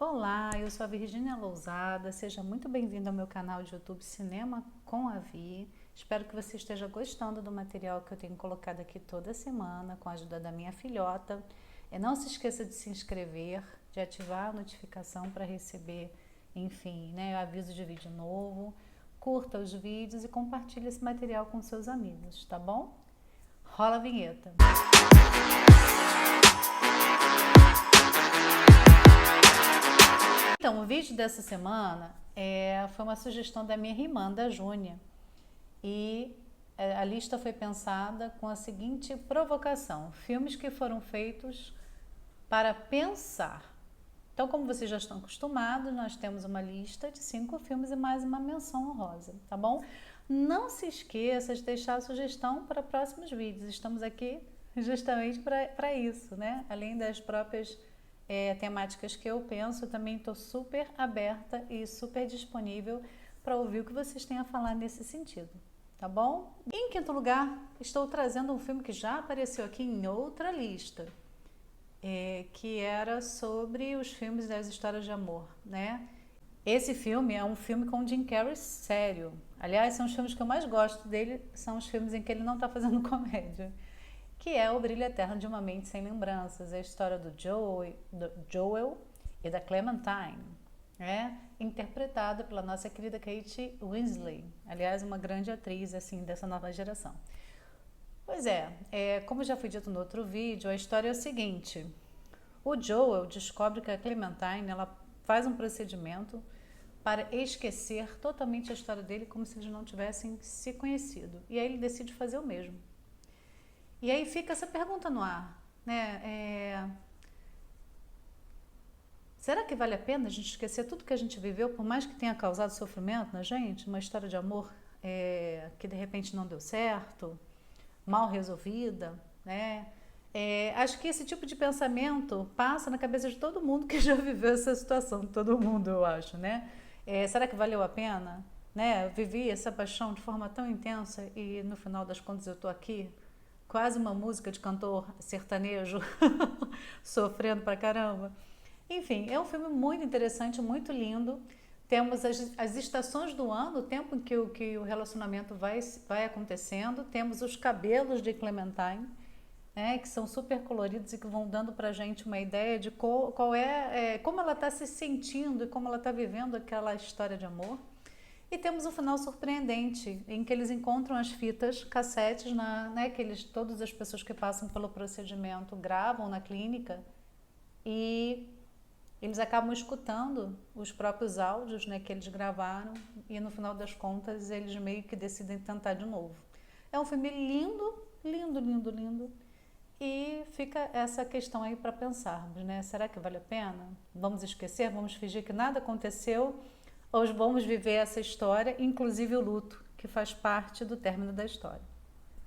Olá, eu sou a Virgínia Lousada, seja muito bem-vindo ao meu canal de YouTube Cinema com a Vi. Espero que você esteja gostando do material que eu tenho colocado aqui toda semana com a ajuda da minha filhota. E não se esqueça de se inscrever, de ativar a notificação para receber, enfim, aviso de vídeo novo. Curta os vídeos e compartilhe esse material com seus amigos, tá bom? Rola a vinheta! Então, o vídeo dessa semana foi uma sugestão da minha irmã, da Júnia, e a lista foi pensada com a seguinte provocação: filmes que foram feitos para pensar. Então, como vocês já estão acostumados, nós temos uma lista de 5 filmes e mais uma menção honrosa, tá bom? Não se esqueça de deixar a sugestão para próximos vídeos, estamos aqui justamente para isso, né? Além das próprias temáticas que eu penso, eu também estou super aberta e super disponível para ouvir o que vocês têm a falar nesse sentido, tá bom? Em quinto lugar, estou trazendo um filme que já apareceu aqui em outra lista, que era sobre os filmes das histórias de amor, né? Esse filme é um filme com Jim Carrey sério. Aliás, são os filmes que eu mais gosto dele, são os filmes em que ele não está fazendo comédia, que é O Brilho Eterno de uma Mente Sem Lembranças, é a história do Joel e da Clementine, interpretada pela nossa querida Kate Winslet, aliás, uma grande atriz assim dessa nova geração. Pois como já foi dito no outro vídeo, a história é o seguinte: o Joel descobre que a Clementine ela faz um procedimento para esquecer totalmente a história dele, como se eles não tivessem se conhecido, e aí ele decide fazer o mesmo. E aí fica essa pergunta no ar, né? Será que vale a pena a gente esquecer tudo que a gente viveu, por mais que tenha causado sofrimento na gente? Uma história de amor que de repente não deu certo, mal resolvida, né? Acho que esse tipo de pensamento passa na cabeça de todo mundo que já viveu essa situação, todo mundo, eu acho, né? Será que valeu a pena? Né? Eu vivi essa paixão de forma tão intensa e no final das contas eu tô aqui, quase uma música de cantor sertanejo, sofrendo pra caramba. Enfim, é um filme muito interessante, muito lindo. Temos as estações do ano, o tempo em que o relacionamento vai acontecendo. Temos os cabelos de Clementine, que são super coloridos e que vão dando pra gente uma ideia de como ela está se sentindo e como ela está vivendo aquela história de amor. E temos um final surpreendente, em que eles encontram as fitas cassetes, que todas as pessoas que passam pelo procedimento gravam na clínica, e eles acabam escutando os próprios áudios, que eles gravaram, e no final das contas eles meio que decidem tentar de novo. É um filme lindo, lindo, lindo, lindo, e fica essa questão aí para pensarmos, né? Será que vale a pena? Vamos esquecer? Vamos fingir que nada aconteceu? Ou vamos viver essa história, inclusive o luto, que faz parte do término da história?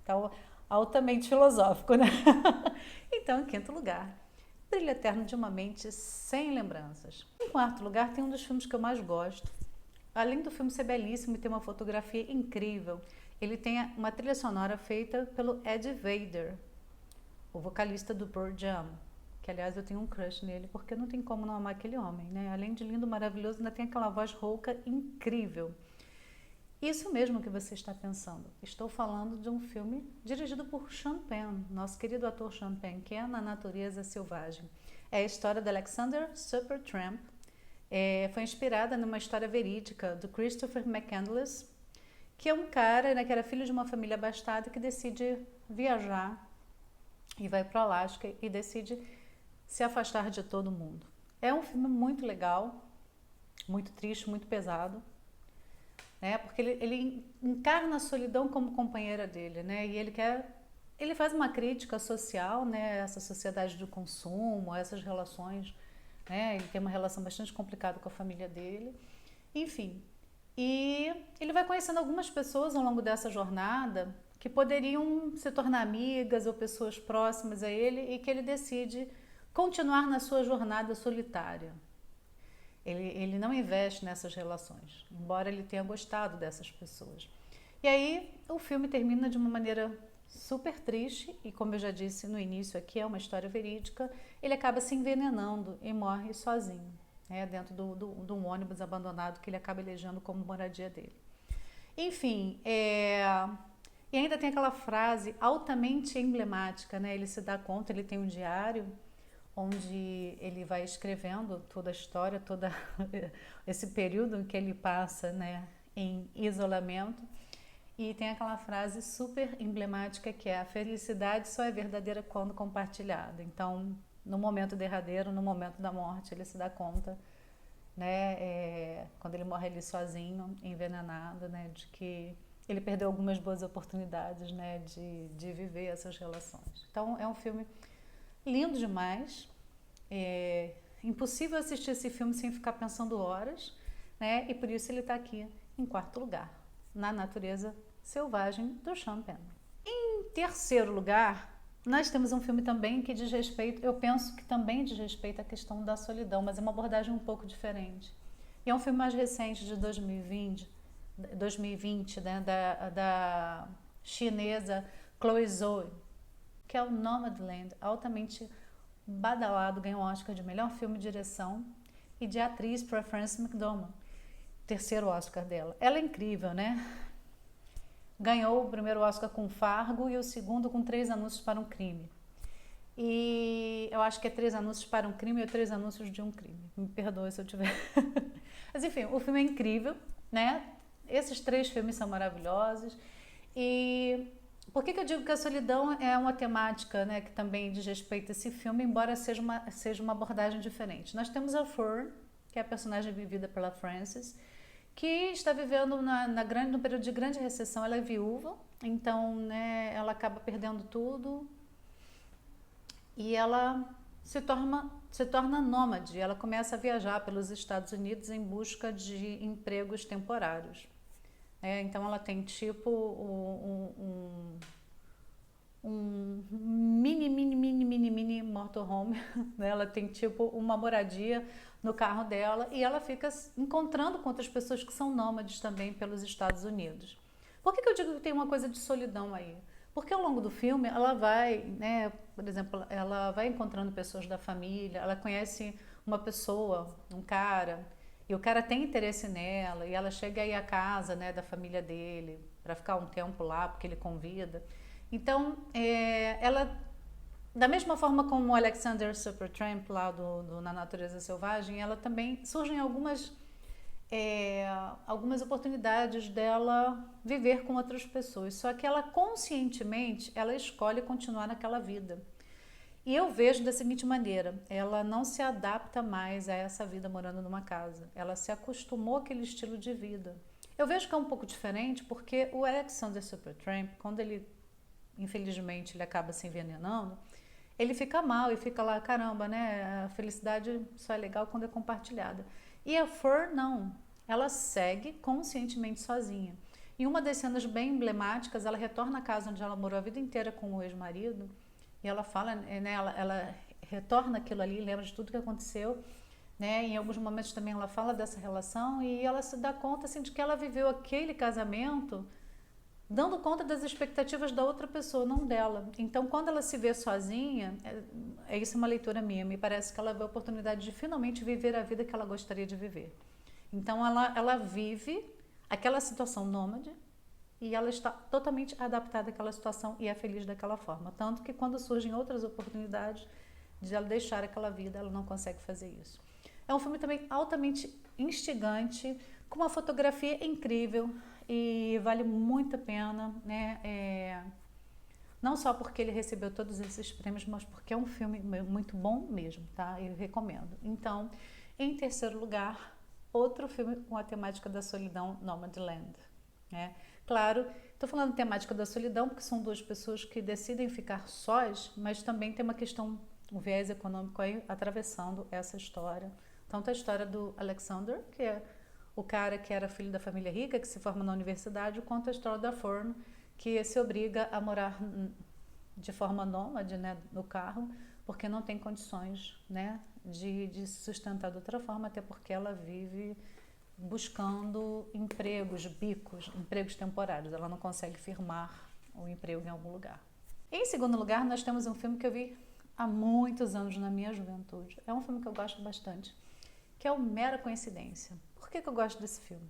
Então, altamente filosófico, né? Então, em quinto lugar, Brilho Eterno de uma Mente Sem Lembranças. Em quarto lugar, tem um dos filmes que eu mais gosto. Além do filme ser belíssimo e ter uma fotografia incrível, ele tem uma trilha sonora feita pelo Ed Vedder, o vocalista do Pearl Jam, que aliás eu tenho um crush nele, porque não tem como não amar aquele homem, né? Além de lindo, maravilhoso, ainda tem aquela voz rouca incrível. Isso mesmo que você está pensando. Estou falando de um filme dirigido por Sean Penn, nosso querido ator Sean Penn, que é Na Natureza Selvagem. É a história de Alexander Supertramp. Foi inspirada numa história verídica do Christopher McCandless, que é um cara, que era filho de uma família abastada que decide viajar e vai para o Alasca e decide se afastar de todo mundo. É um filme muito legal, muito triste, muito pesado, porque ele encarna a solidão como companheira dele, e ele faz uma crítica social, essa sociedade do consumo, essas relações, ele tem uma relação bastante complicada com a família dele, enfim. E ele vai conhecendo algumas pessoas ao longo dessa jornada que poderiam se tornar amigas ou pessoas próximas a ele, e que ele decide continuar na sua jornada solitária. Ele não investe nessas relações, embora ele tenha gostado dessas pessoas. E aí o filme termina de uma maneira super triste, e como eu já disse no início aqui, é uma história verídica. Ele acaba se envenenando e morre sozinho. né, dentro de um ônibus abandonado que ele acaba elegendo como moradia dele. Enfim, e ainda tem aquela frase altamente emblemática, né? Ele se dá conta, ele tem um diário onde ele vai escrevendo toda a história, todo esse período que ele passa, né, em isolamento. E tem aquela frase super emblemática que é: a felicidade só é verdadeira quando compartilhada. Então, no momento derradeiro, no momento da morte, ele se dá conta, né, quando ele morre ali sozinho, envenenado, né, de que ele perdeu algumas boas oportunidades, né, de viver essas relações. Então, é um filme lindo demais. É impossível assistir esse filme sem ficar pensando horas, né, e por isso ele está aqui em quarto lugar, Na Natureza Selvagem, do Sean Penn. Em terceiro lugar, nós temos um filme também que diz respeito, eu penso que também diz respeito à questão da solidão, mas é uma abordagem um pouco diferente. E é um filme mais recente, de 2020, né, da chinesa Chloe Zhao, que é o Nomadland, altamente badalado, ganhou o Oscar de melhor filme de direção e de atriz para Frances McDormand, terceiro Oscar dela. Ela é incrível, né? Ganhou o primeiro Oscar com Fargo e o segundo com 3 Anúncios para um Crime. E eu acho que é 3 Anúncios para um Crime ou 3 Anúncios de um Crime. Me perdoe se eu tiver. Mas enfim, o filme é incrível, né? Esses 3 filmes são maravilhosos. E por que eu digo que a solidão é uma temática, né, que também diz respeito a esse filme, embora seja uma abordagem diferente? Nós temos a Fern, que é a personagem vivida pela Frances, que está vivendo no período de grande recessão. Ela é viúva, então, né, ela acaba perdendo tudo e ela se torna nômade. Ela começa a viajar pelos Estados Unidos em busca de empregos temporários. Então ela tem tipo um mini motorhome, né? Ela tem tipo uma moradia no carro dela e ela fica encontrando com outras pessoas que são nômades também pelos Estados Unidos. Por que eu digo que tem uma coisa de solidão aí? Porque ao longo do filme ela vai, né, por exemplo, ela vai encontrando pessoas da família, ela conhece uma pessoa, um cara, e o cara tem interesse nela, e ela chega aí à casa, né, da família dele para ficar um tempo lá, porque ele convida. Então, ela, da mesma forma como o Alexander Supertramp lá do Na Natureza Selvagem, ela também surgem algumas oportunidades dela viver com outras pessoas, só que ela conscientemente ela escolhe continuar naquela vida. E eu vejo da seguinte maneira: ela não se adapta mais a essa vida morando numa casa, ela se acostumou àquele estilo de vida. Eu vejo que é um pouco diferente porque o Alexander Supertramp, quando ele, infelizmente, ele acaba se envenenando, ele fica mal e fica lá, caramba, né, a felicidade só é legal quando é compartilhada. E a Fern não, ela segue conscientemente sozinha. Em uma das cenas bem emblemáticas, ela retorna à casa onde ela morou a vida inteira com o ex-marido, e ela fala, né, ela retorna aquilo ali, lembra de tudo que aconteceu, né? Em alguns momentos também ela fala dessa relação e ela se dá conta assim, de que ela viveu aquele casamento dando conta das expectativas da outra pessoa, não dela. Então, quando ela se vê sozinha, isso é uma leitura minha, me parece que ela vê a oportunidade de finalmente viver a vida que ela gostaria de viver. Então, ela vive aquela situação nômade e ela está totalmente adaptada àquela situação e é feliz daquela forma. Tanto que quando surgem outras oportunidades de ela deixar aquela vida, ela não consegue fazer isso. É um filme também altamente instigante, com uma fotografia incrível e vale muito a pena, né? Não só porque ele recebeu todos esses prêmios, mas porque é um filme muito bom mesmo, tá? Eu recomendo. Então, em terceiro lugar, outro filme com a temática da solidão, Nomadland, né? Claro, estou falando temática da solidão porque são 2 pessoas que decidem ficar sós, mas também tem uma questão, um viés econômico aí atravessando essa história. Tanto a história do Alexander, que é o cara que era filho da família rica, que se forma na universidade, quanto a história da Fern, que se obriga a morar de forma nômade, né, no carro, porque não tem condições, né, de se sustentar de outra forma, até porque ela vive buscando empregos, bicos, empregos temporários. Ela não consegue firmar o emprego em algum lugar. Em segundo lugar, nós temos um filme que eu vi há muitos anos na minha juventude. É um filme que eu gosto bastante, que é o Mera Coincidência. Por que eu gosto desse filme?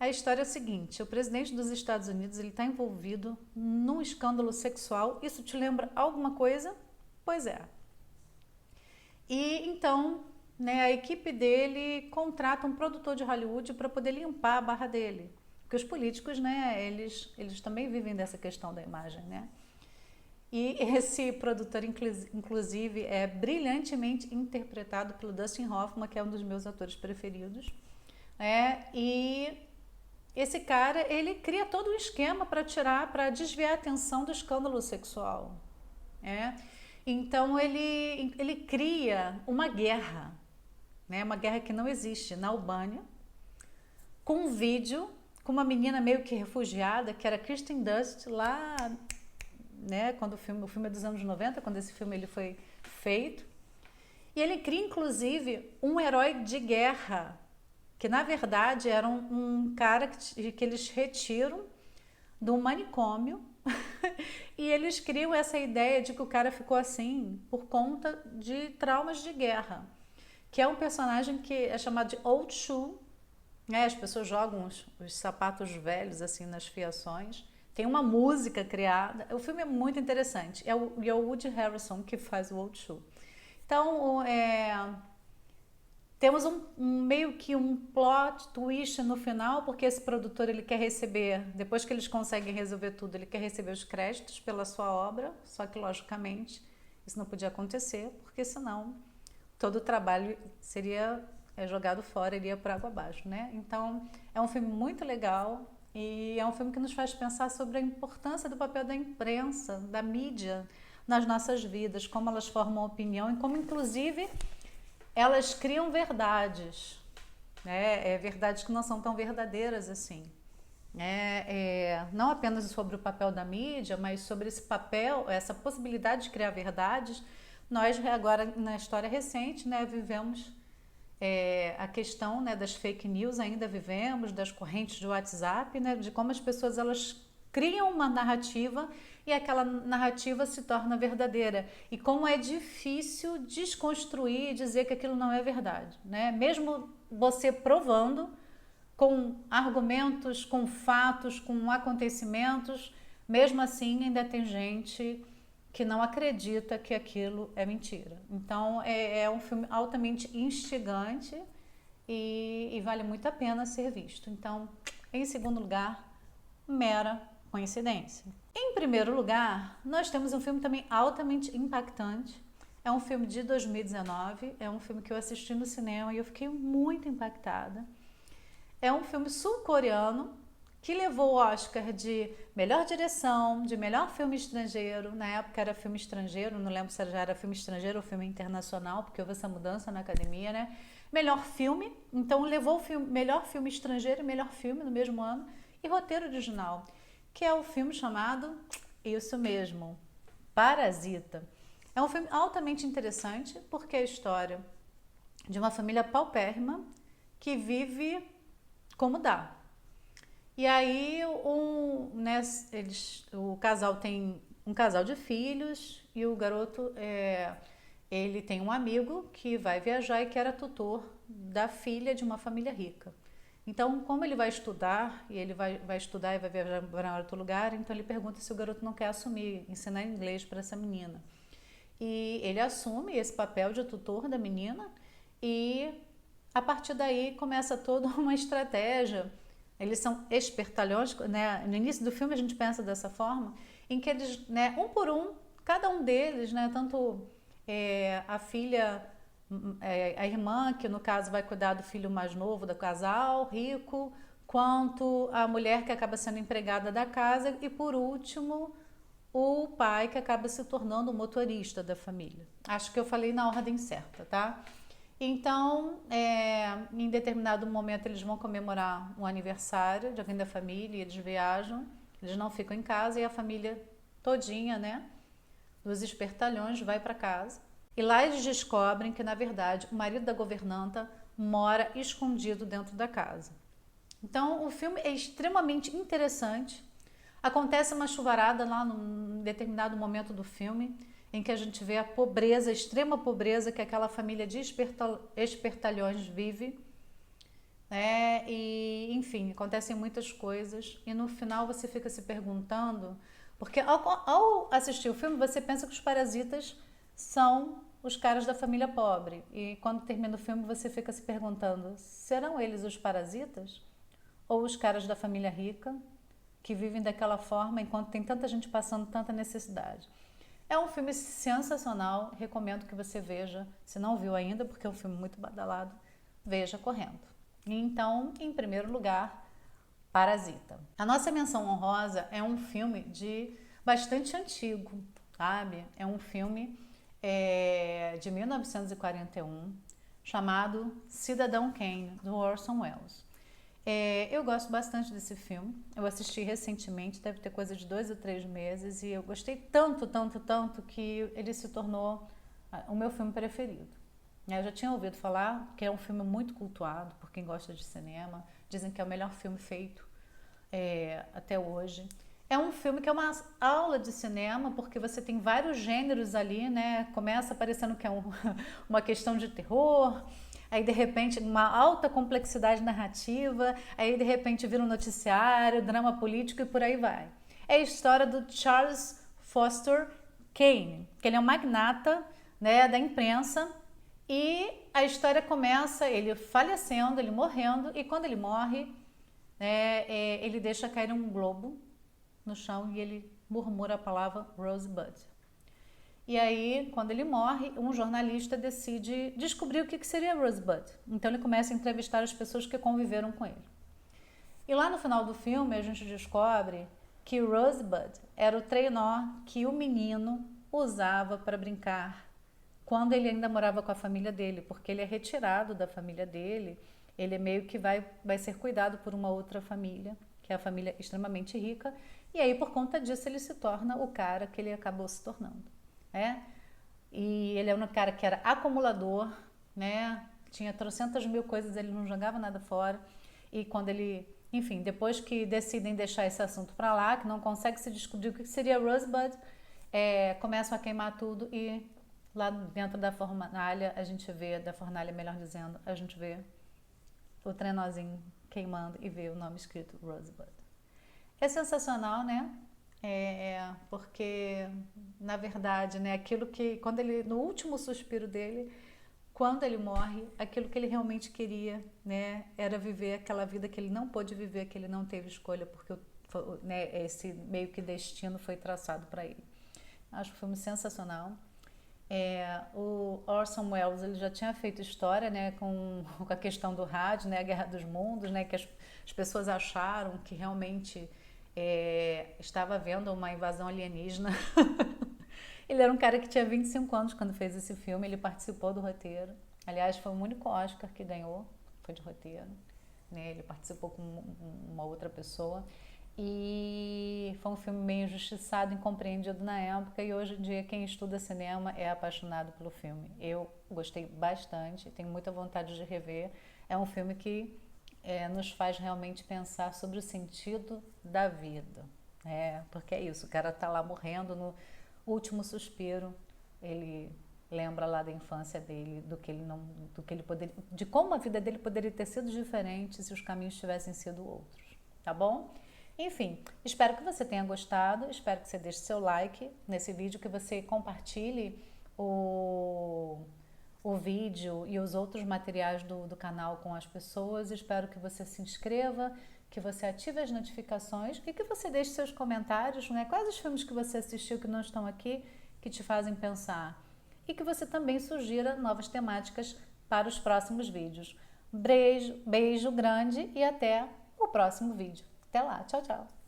A história é a seguinte: o presidente dos Estados Unidos está envolvido num escândalo sexual. Isso te lembra alguma coisa? Pois é. E então, né, a equipe dele contrata um produtor de Hollywood para poder limpar a barra dele. Porque os políticos, né, eles também vivem dessa questão da imagem, né? E esse produtor, inclusive, é brilhantemente interpretado pelo Dustin Hoffman, que é um dos meus atores preferidos. E esse cara, ele cria todo um esquema para desviar a atenção do escândalo sexual. Então, ele cria uma guerra, né? Uma guerra que não existe na Albânia, com um vídeo com uma menina meio que refugiada, que era Kristen Dunst, lá, né, quando o filme é dos anos 90, quando esse filme ele foi feito. E ele cria, inclusive, um herói de guerra, que na verdade era um cara que eles retiram de um manicômio e eles criam essa ideia de que o cara ficou assim por conta de traumas de guerra, que é um personagem que é chamado de Old Shoe, né? As pessoas jogam os sapatos velhos assim nas fiações. Tem uma música criada. O filme é muito interessante. É o Woody Harrelson que faz o Old Shoe. Então, temos meio que um plot twist no final, porque esse produtor ele quer receber, depois que eles conseguem resolver tudo, ele quer receber os créditos pela sua obra, só que logicamente isso não podia acontecer, porque senão todo o trabalho seria jogado fora, iria para água abaixo, né? Então é um filme muito legal e é um filme que nos faz pensar sobre a importância do papel da imprensa, da mídia nas nossas vidas, como elas formam opinião e como inclusive elas criam verdades, né? Verdades que não são tão verdadeiras assim. Não apenas sobre o papel da mídia, mas sobre esse papel, essa possibilidade de criar verdades. Nós agora, na história recente, né, vivemos a questão, né, das fake news, ainda vivemos, das correntes de WhatsApp, né, de como as pessoas elas criam uma narrativa e aquela narrativa se torna verdadeira. E como é difícil desconstruir e dizer que aquilo não é verdade, né? Mesmo você provando com argumentos, com fatos, com acontecimentos, mesmo assim ainda tem gente que não acredita que aquilo é mentira. Então é um filme altamente instigante e vale muito a pena ser visto. Então, em segundo lugar, Mera Coincidência. Em primeiro lugar, nós temos um filme também altamente impactante. É um filme de 2019, é um filme que eu assisti no cinema e eu fiquei muito impactada. É um filme sul-coreano que levou o Oscar de melhor direção, de melhor filme estrangeiro. Na época era filme estrangeiro, não lembro se já era filme estrangeiro ou filme internacional, porque houve essa mudança na academia, né? Melhor filme, então levou o melhor filme estrangeiro e melhor filme no mesmo ano. E roteiro original, que é o filme chamado, isso mesmo, Parasita. É um filme altamente interessante porque é a história de uma família paupérrima que vive como dá. E aí o casal tem um casal de filhos e o garoto ele tem um amigo que vai viajar e que era tutor da filha de uma família rica. Então, como ele vai estudar, e ele vai estudar e vai viajar para outro lugar, então ele pergunta se o garoto não quer assumir, ensinar inglês para essa menina. E ele assume esse papel de tutor da menina e a partir daí começa toda uma estratégia. Eles são espertalhões, né? No início do filme a gente pensa dessa forma, em que eles, né, um por um, cada um deles, né, tanto a filha, a irmã, que no caso vai cuidar do filho mais novo do casal, rico, quanto a mulher que acaba sendo empregada da casa e, por último, o pai que acaba se tornando o motorista da família. Acho que eu falei na ordem certa, tá? Então, em determinado momento eles vão comemorar um aniversário de alguém da família, e eles viajam, eles não ficam em casa e a família todinha, né, dos espertalhões vai para casa. E lá eles descobrem que, na verdade, o marido da governanta mora escondido dentro da casa. Então, o filme é extremamente interessante. Acontece uma chuvarada lá num determinado momento do filme em que a gente vê a pobreza, a extrema pobreza que aquela família de espertalhões vive, né? E, enfim, acontecem muitas coisas e no final você fica se perguntando, porque ao assistir o filme você pensa que os parasitas são os caras da família pobre e quando termina o filme você fica se perguntando, serão eles os parasitas ou os caras da família rica que vivem daquela forma enquanto tem tanta gente passando tanta necessidade? É um filme sensacional, recomendo que você veja, se não viu ainda, porque é um filme muito badalado, veja correndo. Então, em primeiro lugar, Parasita. A nossa menção honrosa é um filme de bastante antigo, sabe? É um filme de 1941, chamado Cidadão Kane, do Orson Welles. Eu gosto bastante desse filme, eu assisti recentemente, deve ter coisa de 2 ou 3 meses, e eu gostei tanto, tanto, tanto, que ele se tornou o meu filme preferido. Eu já tinha ouvido falar que é um filme muito cultuado por quem gosta de cinema, dizem que é o melhor filme feito até hoje. É um filme que é uma aula de cinema, porque você tem vários gêneros ali, né? Começa parecendo que é uma questão de terror, aí de repente uma alta complexidade narrativa, aí de repente vira um noticiário, drama político e por aí vai. É a história do Charles Foster Kane, que ele é um magnata, né, da imprensa, e a história começa ele falecendo, ele morrendo, e quando ele morre, ele deixa cair um globo no chão e ele murmura a palavra Rosebud. E aí, quando ele morre, um jornalista decide descobrir o que seria Rosebud. Então ele começa a entrevistar as pessoas que conviveram com ele. E lá no final do filme a gente descobre que Rosebud era o trenó que o menino usava para brincar quando ele ainda morava com a família dele, porque ele é retirado da família dele, ele meio que vai ser cuidado por uma outra família, que é a família extremamente rica, e aí por conta disso ele se torna o cara que ele acabou se tornando. E ele é um cara que era acumulador, né? Tinha trocentas mil coisas, ele não jogava nada fora. E quando ele, enfim, depois que decidem deixar esse assunto para lá, que não consegue se descobrir o que seria Rosebud, começam a queimar tudo e lá dentro da fornalha a gente vê, da fornalha melhor dizendo, a gente vê o trenózinho queimando e vê o nome escrito Rosebud. É sensacional, né? Porque na verdade, né, aquilo que quando ele, no último suspiro dele, quando ele morre, aquilo que ele realmente queria, né, era viver aquela vida que ele não pôde viver, que ele não teve escolha, porque né, esse meio que destino foi traçado para ele. Acho o filme sensacional. O Orson Welles ele já tinha feito história, né, com a questão do rádio, né, a Guerra dos Mundos, né, que as pessoas acharam que realmente estava havendo uma invasão alienígena. Ele era um cara que tinha 25 anos quando fez esse filme, ele participou do roteiro. Aliás, foi o único Oscar que ganhou, foi de roteiro. Né? Ele participou com uma outra pessoa. E foi um filme meio injustiçado, incompreendido na época, e hoje em dia quem estuda cinema é apaixonado pelo filme. Eu gostei bastante, tenho muita vontade de rever. É um filme que nos faz realmente pensar sobre o sentido da vida. Porque é isso, o cara tá lá morrendo no último suspiro, ele lembra lá da infância dele, de como a vida dele poderia ter sido diferente se os caminhos tivessem sido outros, tá bom? Enfim, espero que você tenha gostado, espero que você deixe seu like nesse vídeo, que você compartilhe o vídeo e os outros materiais do canal com as pessoas. Espero que você se inscreva, que você ative as notificações e que você deixe seus comentários, né? Quais os filmes que você assistiu que não estão aqui, que te fazem pensar. E que você também sugira novas temáticas para os próximos vídeos. Beijo grande e até o próximo vídeo. Até lá, tchau, tchau!